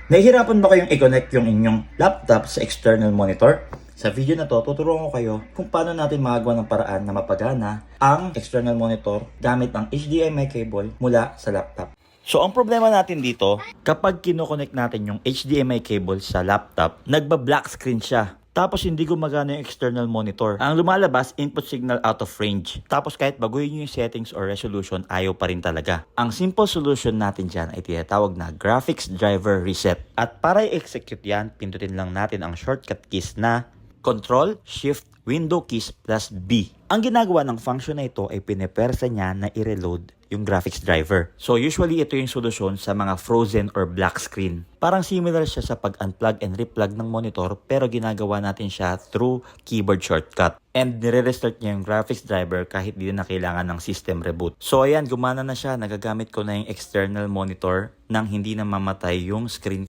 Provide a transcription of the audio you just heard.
Nahihirapan ba kayong i-connect yung inyong laptop sa external monitor? Sa video na to, tuturuan ko kayo kung paano natin magagawa ng paraan na mapagana ang external monitor gamit ang HDMI cable mula sa laptop. So, ang problema natin dito, kapag kinoconnect natin yung HDMI cable sa laptop, nagba-black screen siya. Tapos hindi gumagana yung external monitor. Ang lumalabas, input signal out of range. Tapos kahit baguhin nyo yung settings or resolution, ayaw pa rin talaga. Ang simple solution natin dyan ay tinatawag na graphics driver reset. At para i-execute yan, pindutin lang natin ang shortcut keys na Control, Shift, Window keys plus B. Ang ginagawa ng function na ito ay pinepersa niya na i-reload yung graphics driver. So usually ito yung solusyon sa mga frozen or black screen. Parang similar siya sa pag-unplug and replug ng monitor pero ginagawa natin siya through keyboard shortcut. And nire-restart niya yung graphics driver kahit di na kailangan ng system reboot. So ayan, gumana na siya. Nagagamit ko na yung external monitor nang hindi na mamatay yung screen